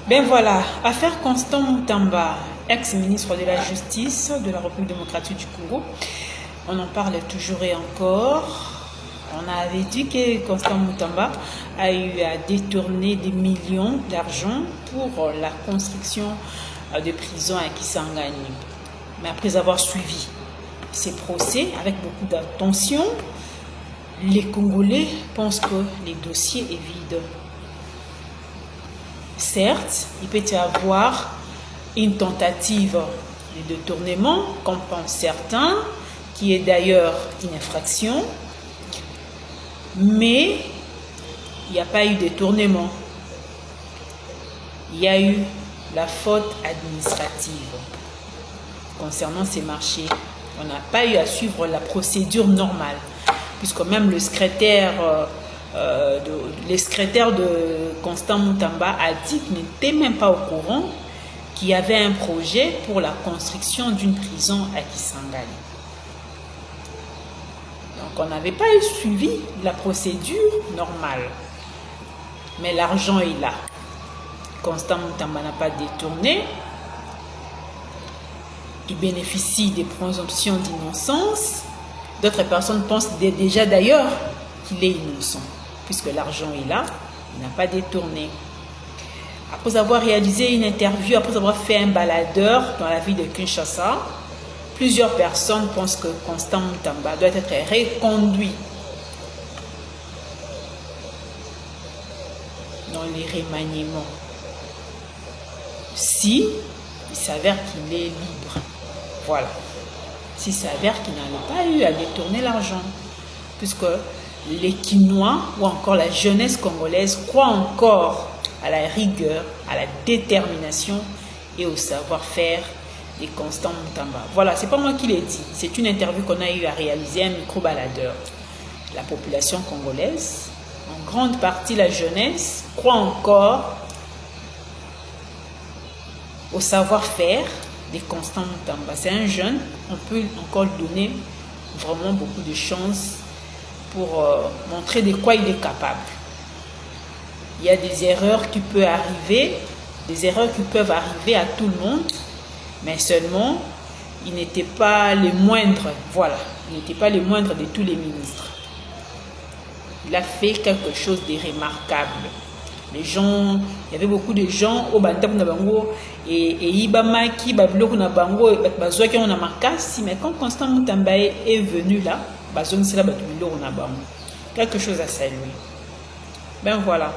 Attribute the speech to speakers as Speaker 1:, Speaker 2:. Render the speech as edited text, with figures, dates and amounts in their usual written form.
Speaker 1: Ben voilà, affaire Constant Mutamba, ex-ministre de la Justice de la République démocratique du Congo. On en parle toujours et encore. On avait dit que Constant Mutamba a eu à détourner des millions d'argent pour la construction de prisons à Kisangani. Mais après avoir suivi ces procès avec beaucoup d'attention, les Congolais pensent que le dossier est vide. Certes, il peut y avoir une tentative de détournement, comme pensent certains, qui est d'ailleurs une infraction, mais il n'y a pas eu de détournement. Il y a eu la faute administrative concernant ces marchés. On n'a pas eu à suivre la procédure normale, puisque même le secrétaire de Constant Mutamba a dit qu'il n'était même pas au courant qu'il y avait un projet pour la construction d'une prison à Kisangani. Donc on n'avait pas suivi la procédure normale. Mais l'argent est là. Constant Mutamba n'a pas détourné. Il bénéficie des présomptions d'innocence. D'autres personnes pensent déjà d'ailleurs qu'il est innocent, puisque l'argent est là, il n'a pas détourné. Après avoir réalisé une interview, après avoir fait un baladeur dans la ville de Kinshasa, plusieurs personnes pensent que Constant Mutamba doit être reconduit dans les remaniements si il s'avère qu'il est libre. Voilà. S'il s'avère qu'il n'avait pas eu à détourner l'argent, puisque les Quinois ou encore la jeunesse congolaise croient encore à la rigueur, à la détermination et au savoir-faire des Constant Mutamba. Voilà, c'est pas moi qui l'ai dit, c'est une interview qu'on a eu à réaliser, un micro-baladeur. La population congolaise, en grande partie la jeunesse, croit encore au savoir-faire des Constant Mutamba. C'est un jeune, on peut encore lui donner vraiment beaucoup de chances pour montrer de quoi il est capable. Il y a des erreurs qui peuvent arriver, à tout le monde, mais seulement il n'était pas le moindre, voilà, il n'était pas le moindre de tous les ministres. Il a fait quelque chose de remarquable. Les gens, il y avait beaucoup de gens au Bantam Nabango et Ibamaki, Babiloko Nabango, Bazoaki on a marqué, mais quand Constant Mutamba est venu là, Bazoaki c'est là Babiloko Nabango. Quelque chose à saluer. Ben voilà.